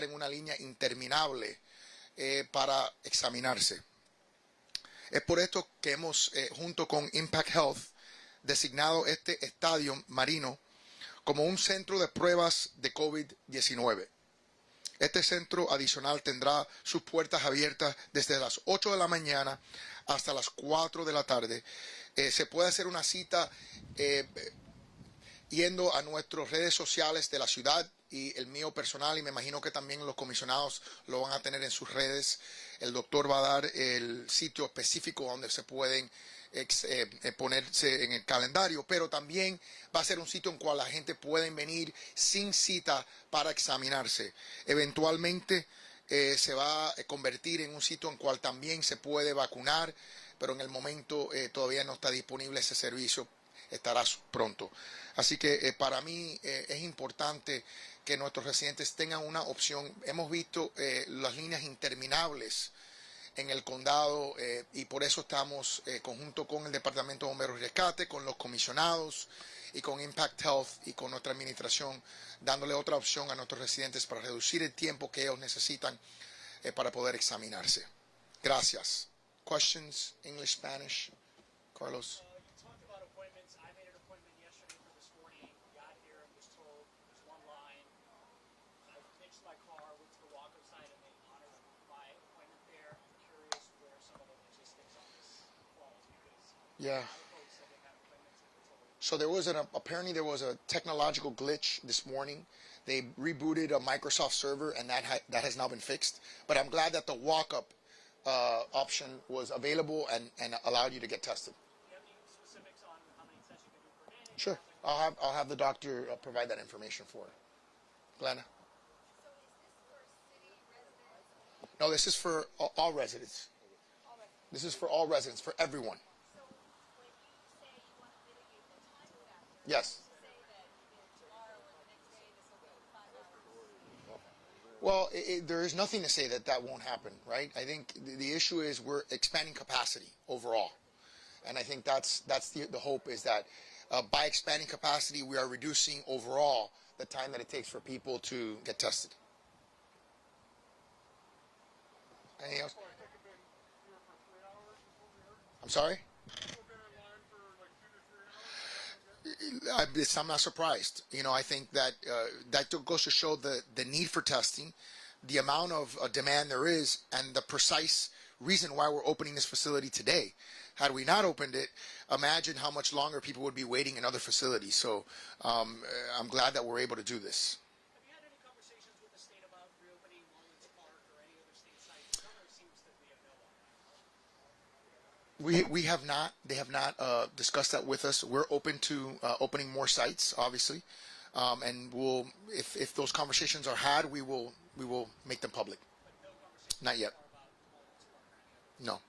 en una línea interminable para examinarse. Es por esto que hemos, junto con Impact Health, designado este estadio marino como un centro de pruebas de COVID-19. Este centro adicional tendrá sus puertas abiertas desde las 8 de la mañana hasta las 4 de la tarde. Se puede hacer una cita yendo a nuestras redes sociales de la ciudad y el mío personal, y me imagino que también los comisionados lo van a tener en sus redes. El doctor va a dar el sitio específico donde se pueden ponerse en el calendario, pero también va a ser un sitio en cual la gente puede venir sin cita para examinarse. Eventualmente se va a convertir en un sitio en cual también se puede vacunar, pero en el momento todavía no está disponible ese servicio. Estará pronto. Así que para mí es importante que nuestros residentes tengan una opción. Hemos visto las líneas interminables en el condado y por eso estamos conjunto con el Departamento de Bomberos y Rescate, con los comisionados y con Impact Health y con nuestra administración, dándole otra opción a nuestros residentes para reducir el tiempo que ellos necesitan para poder examinarse. Gracias. Questions, English, Spanish? Carlos. Yeah. So there was apparently there was a technological glitch this morning. They rebooted a Microsoft server, and that has now been fixed. But I'm glad that the walk-up option was available and allowed you to get tested. Do you have any specifics on how many tests you can do per day? Sure. I'll have the doctor provide that information for her. Glenna. No, this is for all residents. This is for all residents, for everyone. Yes. Well, there is nothing to say that that won't happen, right? I think the issue is we're expanding capacity overall. And I think that's the hope is that by expanding capacity, we are reducing overall the time that it takes for people to get tested. Anything else? I'm sorry? I'm not surprised. You know, I think that that goes to show the need for testing, the amount of demand there is, and the precise reason why we're opening this facility today. Had we not opened it, imagine how much longer people would be waiting in other facilities. So I'm glad that we're able to do this. Have you had any conversations with the state about reopening Marlins Park or any other state site? The governor seems to be a no on that. We have not. They have not discussed that with us. We're open to opening more sites, obviously, and we'll if those conversations are had, we will make them public. Not yet. No.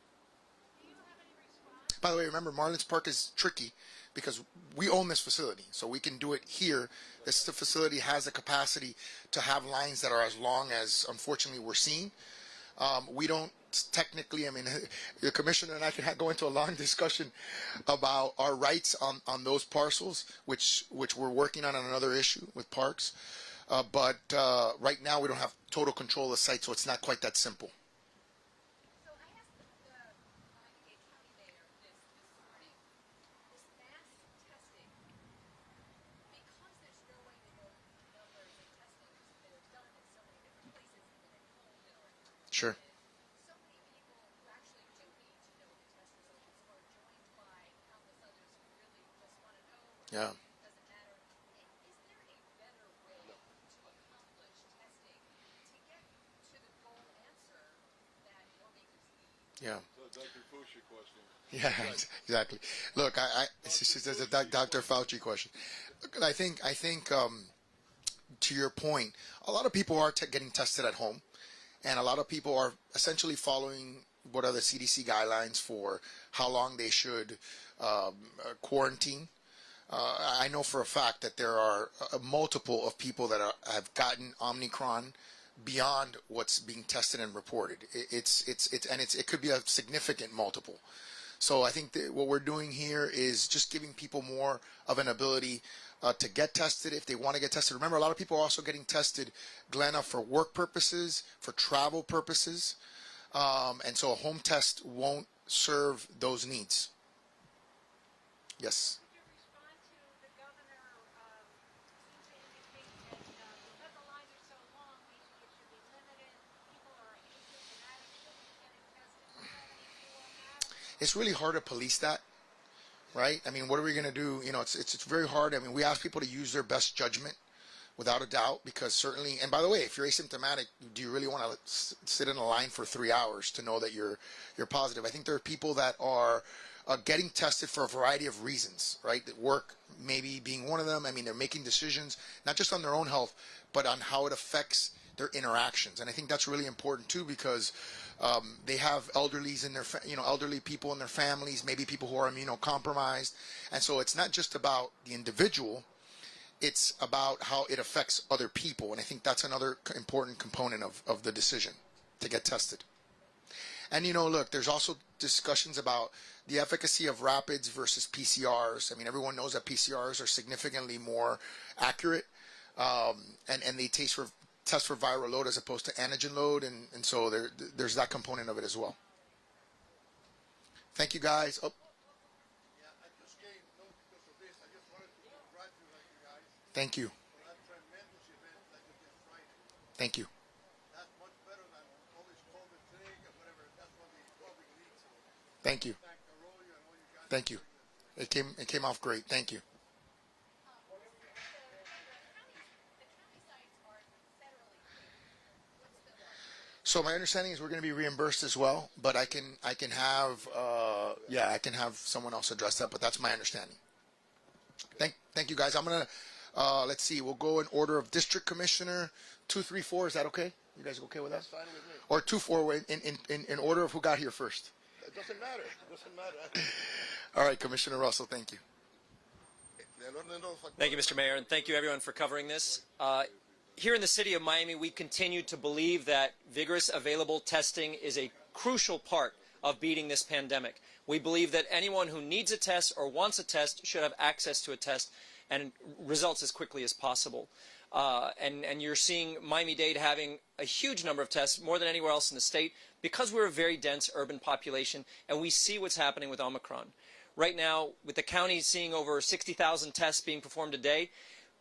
By the way, remember Marlins Park is tricky because we own this facility, so we can do it here. This facility has the capacity to have lines that are as long as, unfortunately, we're seeing. We don't technically, I mean, the commissioner and I can go into a long discussion about our rights on those parcels, which we're working on another issue with parks. But right now we don't have total control of the site, so it's not quite that simple. Sure. Yeah. Yeah. Dr. Fauci question. Yeah, exactly. Look, this is a Dr. Fauci question. Look, I think to your point, a lot of people are getting tested at home, and a lot of people are essentially following what are the CDC guidelines for how long they should quarantine. I know for a fact that there are multiple of people that have gotten Omicron beyond what's being tested and reported. It could be a significant multiple. So I think that what we're doing here is just giving people more of an ability to get tested if they want to get tested. Remember, a lot of people are also getting tested, Glenna, for work purposes, for travel purposes. And so a home test won't serve those needs. Yes. Would you respond to the governor seems to indicate that because the lines are so long, maybe it should be limited. People are asymptomatic, shouldn't be getting tested. Do you have any view on that? It's really hard to police that, right? I mean, what are we going to do? You know, it's very hard. I mean, we ask people to use their best judgment, without a doubt, because certainly, and by the way, if you're asymptomatic, do you really want to sit in a line for 3 hours to know that you're positive? I think there are people that are getting tested for a variety of reasons, right? That work maybe being one of them. I mean, they're making decisions not just on their own health, but on how it affects their interactions. And I think that's really important too, because they have elderlies in their, elderly people in their families, maybe people who are immunocompromised. And so it's not just about the individual, it's about how it affects other people. And I think that's another important component of the decision to get tested. And, look, there's also discussions about the efficacy of rapids versus PCRs. I mean, everyone knows that PCRs are significantly more accurate, and they test for viral load as opposed to antigen load. And so there's that component of it as well. Thank you, guys. Oh. Thank you. Thank you. Thank you. Thank you. It came off great. Thank you. So my understanding is we're going to be reimbursed as well, but I can have someone else address that, but that's my understanding. Thank you, guys. I'm gonna let's see. We'll go in order of district commissioner 2, 3, 4. Is that okay? You guys okay with that? That's fine with me. Or 2, 4 in order of who got here first. It doesn't matter. It doesn't matter. All right, Commissioner Russell. Thank you. Thank you, Mr. Mayor, and thank you, everyone, for covering this. Here in the city of Miami, we continue to believe that vigorous available testing is a crucial part of beating this pandemic. We believe that anyone who needs a test or wants a test should have access to a test and results as quickly as possible. And you're seeing Miami-Dade having a huge number of tests, more than anywhere else in the state, because we're a very dense urban population, and we see what's happening with Omicron. Right now, with the county seeing over 60,000 tests being performed a day,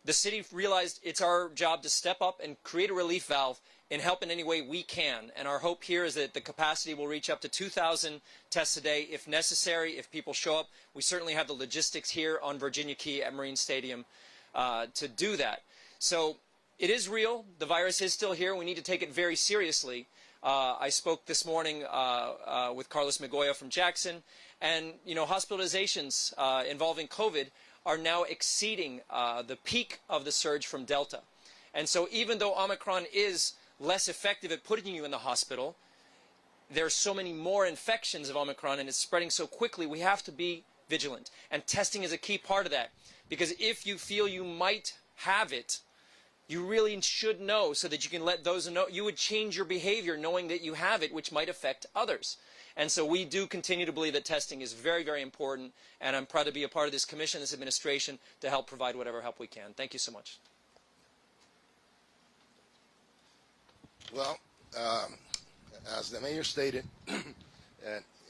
the city realized it's our job to step up and create a relief valve and help in any way we can. And our hope here is that the capacity will reach up to 2,000 tests a day if necessary, if people show up. We certainly have the logistics here on Virginia Key at Marine Stadium to do that. So it is real. The virus is still here. We need to take it very seriously. I spoke this morning with Carlos Migoya from Jackson, and hospitalizations involving COVID are now exceeding the peak of the surge from Delta. And so even though Omicron is less effective at putting you in the hospital, there are so many more infections of Omicron and it's spreading so quickly, we have to be vigilant. And testing is a key part of that. Because if you feel you might have it, you really should know so that you can let those know. You would change your behavior knowing that you have it, which might affect others. And so we do continue to believe that testing is very, very important, and I'm proud to be a part of this commission, this administration, to help provide whatever help we can. Thank you so much. Well, as the mayor stated,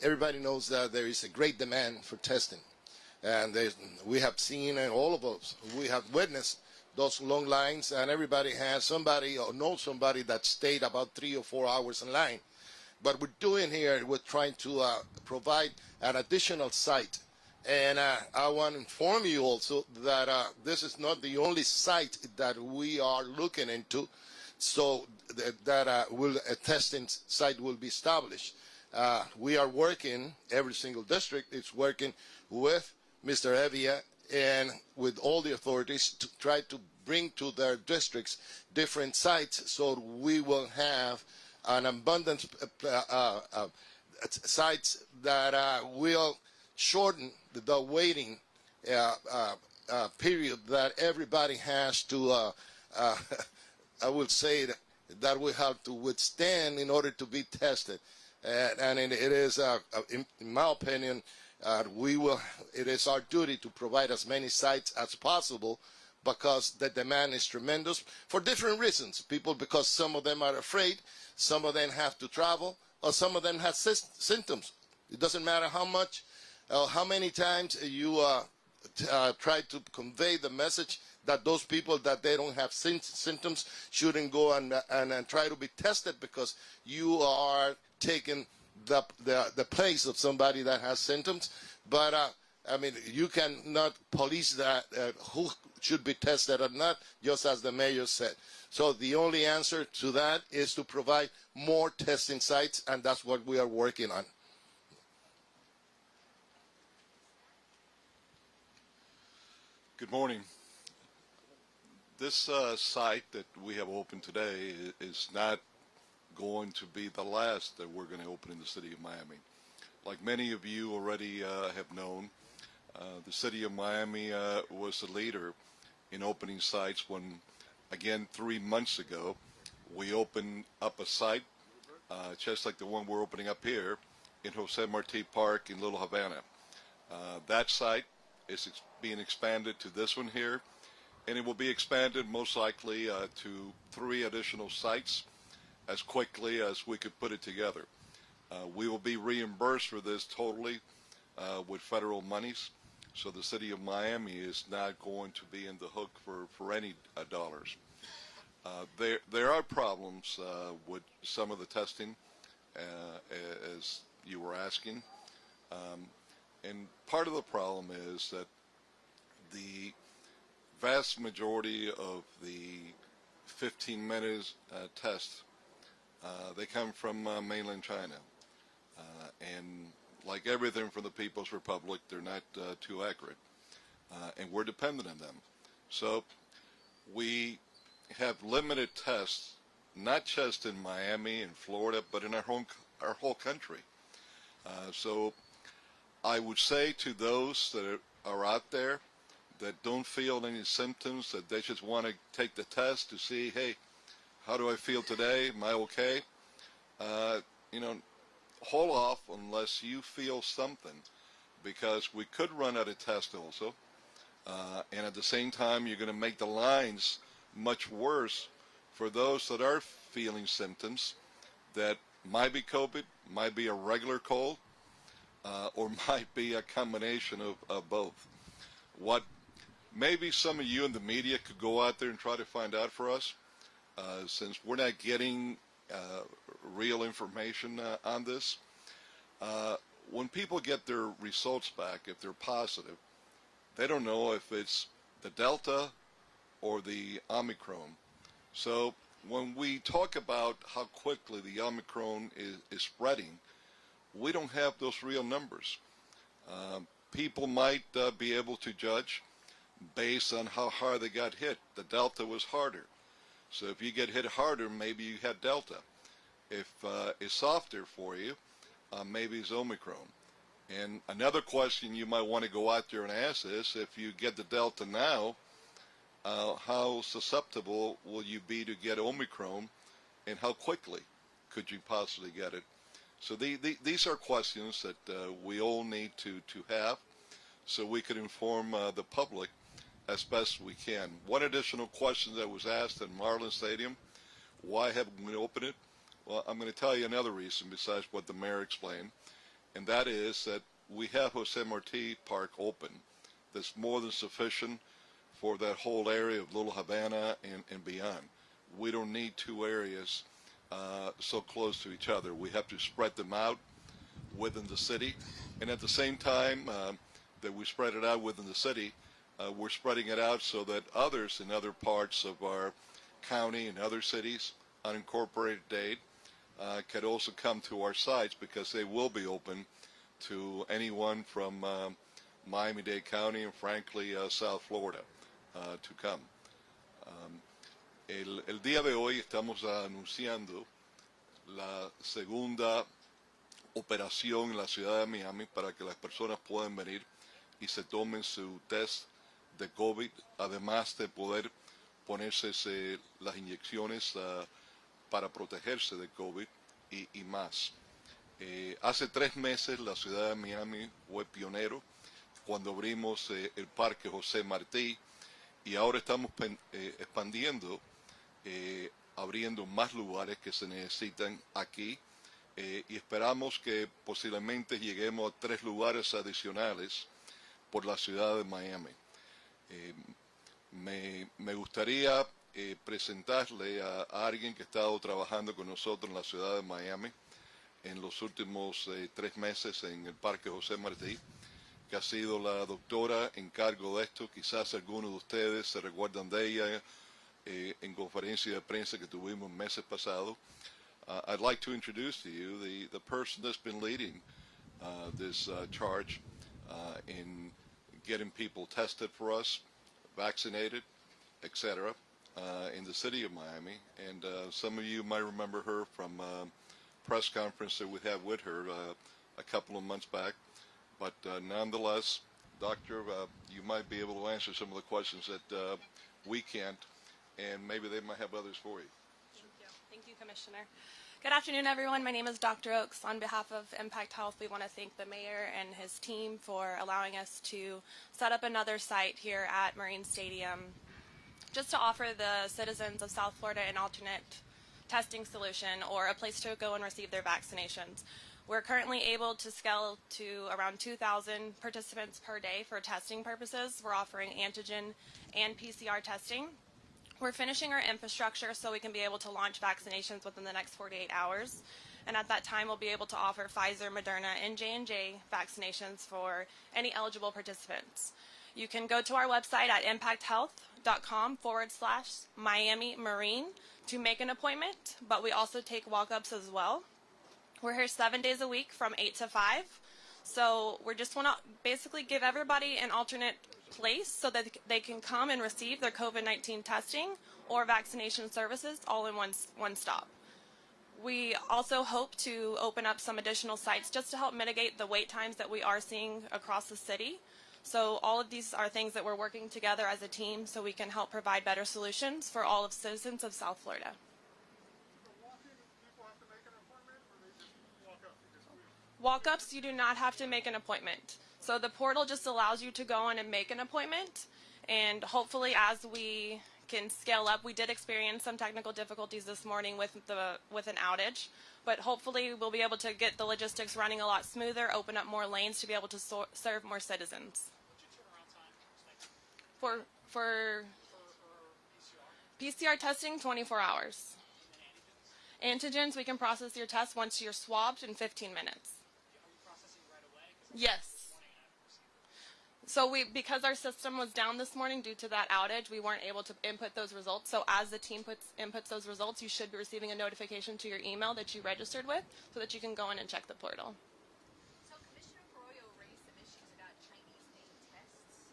everybody knows that there is a great demand for testing. And we have seen, and all of us, we have witnessed those long lines, and everybody has somebody or knows somebody that stayed about 3 or 4 hours in line. But we're doing here, we're trying to provide an additional site. And I want to inform you also that this is not the only site that we are looking into, so that a testing site will be established. We are working, every single district is working with Mr. Evia and with all the authorities to try to bring to their districts different sites so we will have an abundance sites that will shorten the waiting period that everybody has to, I will say that we have to withstand in order to be tested. And it is, in my opinion, it is our duty to provide as many sites as possible because the demand is tremendous for different reasons. People, because some of them are afraid, some of them have to travel, or some of them have symptoms. It doesn't matter how much, how many times you try to convey the message that those people that they don't have symptoms shouldn't go and try to be tested, because you are taking the place of somebody that has symptoms. But I mean, you cannot police that who should be tested or not, just as the mayor said. So the only answer to that is to provide more testing sites, and that's what we are working on. Good morning. This site that we have opened today is not going to be the last that we're going to open in the city of Miami. Like many of you already have known, the city of Miami was a leader in opening sites when, again, 3 months ago, we opened up a site just like the one we're opening up here in Jose Marti Park in Little Havana. That site is being expanded to this one here, and it will be expanded most likely to 3 additional sites as quickly as we could put it together. We will be reimbursed for this totally with federal monies, so the city of Miami is not going to be in the hook for any dollars. There are problems with some of the testing, as you were asking, and part of the problem is that the vast majority of the 15-minute tests, they come from mainland China. And like everything from the People's Republic, they're not too accurate. And we're dependent on them. So we have limited tests, not just in Miami and Florida, but in our whole country. So I would say to those that are out there that don't feel any symptoms, that they just want to take the test to see, hey, how do I feel today? Am I okay? You know, hold off unless you feel something, because we could run out of tests also. And at the same time, you're going to make the lines much worse for those that are feeling symptoms that might be COVID, might be a regular cold, or might be a combination of both. What maybe some of you in the media could go out there and try to find out for us, since we're not getting real information on this. When people get their results back, if they're positive, they don't know if it's the Delta or the Omicron. So when we talk about how quickly the Omicron is spreading, we don't have those real numbers. People might be able to judge based on how hard they got hit. The Delta was harder. So if you get hit harder, maybe you had Delta. If it's softer for you, maybe it's Omicron. And another question you might want to go out there and ask is, if you get the Delta now, how susceptible will you be to get Omicron, and how quickly could you possibly get it? So these are questions that we all need to have, so we could inform the public as best we can. One additional question that was asked in Marlin Stadium, why haven't we opened it? Well, I'm going to tell you another reason besides what the mayor explained, and that is that we have Jose Marti Park open. That's more than sufficient for that whole area of Little Havana and beyond. We don't need 2 areas so close to each other. We have to spread them out within the city, and at the same time that we spread it out within the city, we're spreading it out so that others in other parts of our county and other cities, unincorporated Dade, could also come to our sites, because they will be open to anyone from Miami-Dade County and, frankly, South Florida to come. El día de hoy estamos anunciando la segunda operación en la ciudad de Miami para que las personas puedan venir y se tomen su test de COVID, además de poder ponerse las inyecciones para protegerse de COVID y más. Hace 3 meses la ciudad de Miami fue pionero cuando abrimos el Parque José Martí, y ahora estamos expandiendo, abriendo más lugares que se necesitan aquí, y esperamos que posiblemente lleguemos a 3 lugares adicionales por la ciudad de Miami. Me gustaría presentarle a alguien que ha estado trabajando con nosotros en la ciudad de Miami en los últimos 3 meses en el Parque José Martí, que ha sido la doctora en cargo de esto. Quizás algunos de ustedes se recuerdan de ella en conferencia de prensa que tuvimos meses pasados. I'd like to introduce to you the person that's been leading this charge in getting people tested for us, vaccinated, etc., in the city of Miami. And some of you might remember her from press conference that we had with her a couple of months back. But nonetheless, Doctor, you might be able to answer some of the questions that we can't, and maybe they might have others for you. Thank you. Thank you, Commissioner. Good afternoon, everyone. My name is Dr. Oaks. On behalf of Impact Health, we want to thank the mayor and his team for allowing us to set up another site here at Marine Stadium just to offer the citizens of South Florida an alternate testing solution or a place to go and receive their vaccinations. We're currently able to scale to around 2,000 participants per day for testing purposes. We're offering antigen and PCR testing. We're finishing our infrastructure so we can be able to launch vaccinations within the next 48 hours. And at that time, we'll be able to offer Pfizer, Moderna, and J&J vaccinations for any eligible participants. You can go to our website at impacthealth.com/Miami Marine to make an appointment, but we also take walk-ups as well. We're here 7 days a week from 8 to 5. So we just want to basically give everybody an alternate place so that they can come and receive their COVID-19 testing or vaccination services all in one stop. We also hope to open up some additional sites just to help mitigate the wait times that we are seeing across the city. So all of these are things that we're working together as a team so we can help provide better solutions for all of citizens of South Florida. Walk-ups, you do not have to make an appointment. So the portal just allows you to go in and make an appointment, and hopefully as we can scale up, we did experience some technical difficulties this morning with an outage, but hopefully we'll be able to get the logistics running a lot smoother, open up more lanes to be able to serve more citizens. For PCR testing, 24 hours. Antigens, we can process your test once you're swabbed in 15 minutes. Yes. So because our system was down this morning due to that outage, we weren't able to input those results. So as the team inputs those results, you should be receiving a notification to your email that you registered with so that you can go in and check the portal. So Commissioner Arroyo raised some issues about Chinese-made tests.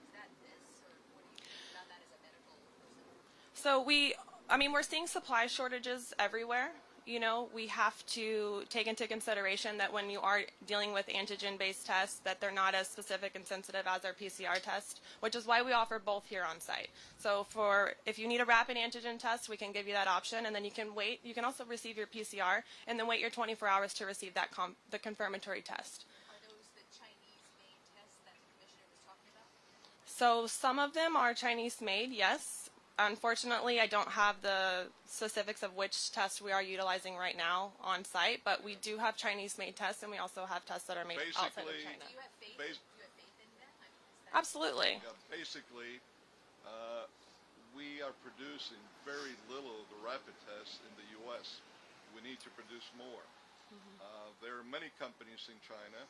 Is that this, or what do you think about that as a medical person? So we're seeing supply shortages everywhere. You know, we have to take into consideration that when you are dealing with antigen-based tests, that they're not as specific and sensitive as our PCR test, which is why we offer both here on site. So if you need a rapid antigen test, we can give you that option, and then you can wait. You can also receive your PCR, and then wait your 24 hours to receive that the confirmatory test. Are those the Chinese-made tests that the Commissioner was talking about? So some of them are Chinese-made, yes. Unfortunately, I don't have the specifics of which test we are utilizing right now on site, but we do have Chinese-made tests, and we also have tests that are made outside of China. Do you have faith? Bas- Do you have faith in them? Is that Absolutely. Yeah, basically, we are producing very little of the rapid tests in the U.S. We need to produce more. There are many companies in China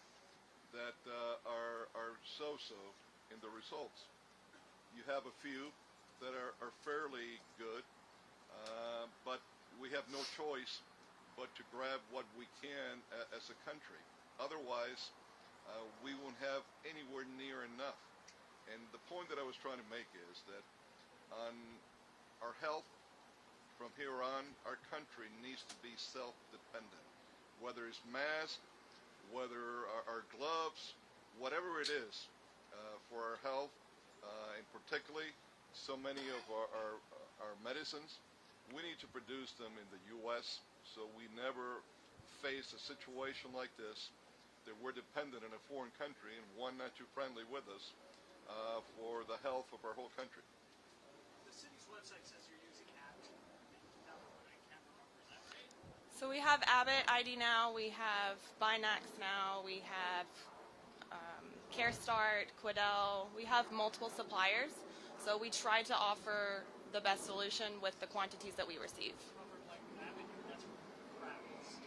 that are so-so in the results. You have a few that are fairly good, but we have no choice but to grab what we can as a country. Otherwise, we won't have anywhere near enough. And the point that I was trying to make is that on our health, from here on, our country needs to be self-dependent. Whether it's masks, whether our gloves, whatever it is, for our health, and particularly so many of our medicines, we need to produce them in the U.S. so we never face a situation like this, that we're dependent on a foreign country and one not too friendly with us, for the health of our whole country. The city's website says you're using Abbott. I can't remember, is that right? So we have Abbott ID now, we have Binax now, we have CareStart, Quidel. We have multiple suppliers, so we try to offer the best solution with the quantities that we receive. Covered like Abbott, that's rapids.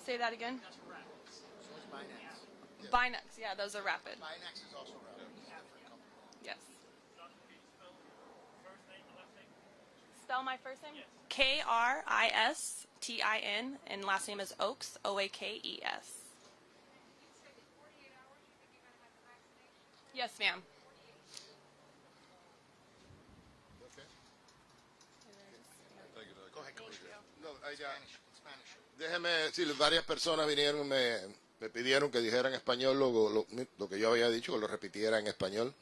Say that again? That's rapids. So it's Binax. Binax, yeah, those are rapid. Binax is also rapid. It's a different company. Yes. Can you spell your first name, the last name? Spell my first name? Yes. Kristin, and last name is Oakes, Oakes. You said in 48 hours you think you're going to have the vaccination? Yes, ma'am. Okay. Thank you, Doug. Go ahead, Commissioner. No, ya. Spanish. Déjeme decirles, varias personas vinieron y me pidieron que dijera en español lo que yo había dicho, que lo repitiera en español.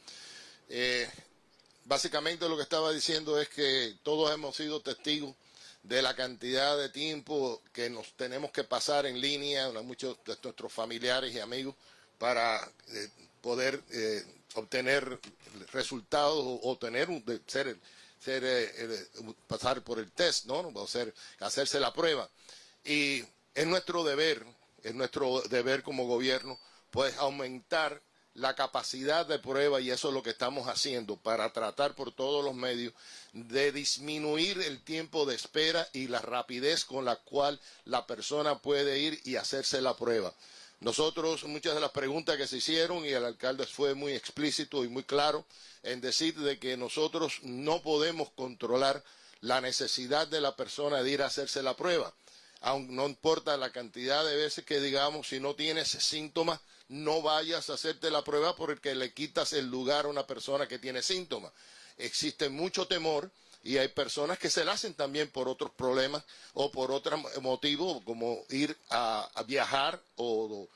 Básicamente lo que estaba diciendo es que todos hemos sido testigos de la cantidad de tiempo que nos tenemos que pasar en línea, muchos de nuestros familiares y amigos, para poder obtener resultados o tener pasar por el test, ¿no? O hacerse la prueba. Y es nuestro deber como gobierno, pues aumentar la capacidad de prueba, y eso es lo que estamos haciendo para tratar por todos los medios de disminuir el tiempo de espera y la rapidez con la cual la persona puede ir y hacerse la prueba. Nosotros, muchas de las preguntas que se hicieron, y el alcalde fue muy explícito y muy claro en decir de que nosotros no podemos controlar la necesidad de la persona de ir a hacerse la prueba. Aun no importa la cantidad de veces que digamos, si no tienes síntomas, no vayas a hacerte la prueba porque le quitas el lugar a una persona que tiene síntomas. Existe mucho temor y hay personas que se la hacen también por otros problemas o por otro motivo, como ir a viajar o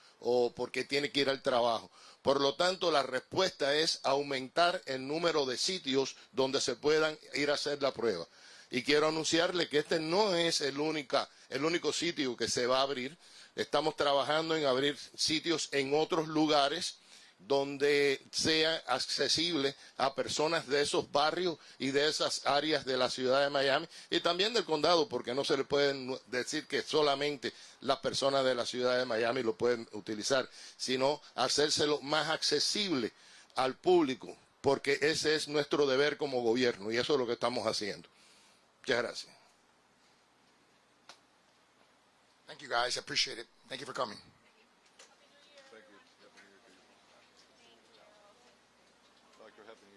porque tiene que ir al trabajo. Por lo tanto, la respuesta es aumentar el número de sitios donde se puedan ir a hacer la prueba. Y quiero anunciarle que este no es el único sitio que se va a abrir. Estamos trabajando en abrir sitios en otros lugares donde sea accesible a personas de esos barrios y de esas áreas de la ciudad de Miami y también del condado, porque no se le puede decir que solamente las personas de la ciudad de Miami lo pueden utilizar, sino hacérselo más accesible al público, porque ese es nuestro deber como gobierno y eso es lo que estamos haciendo. Muchas gracias. Thank you, guys. I appreciate it. Thank you for coming. Thank you. Happy New Year to you. Doctor, Happy New Year.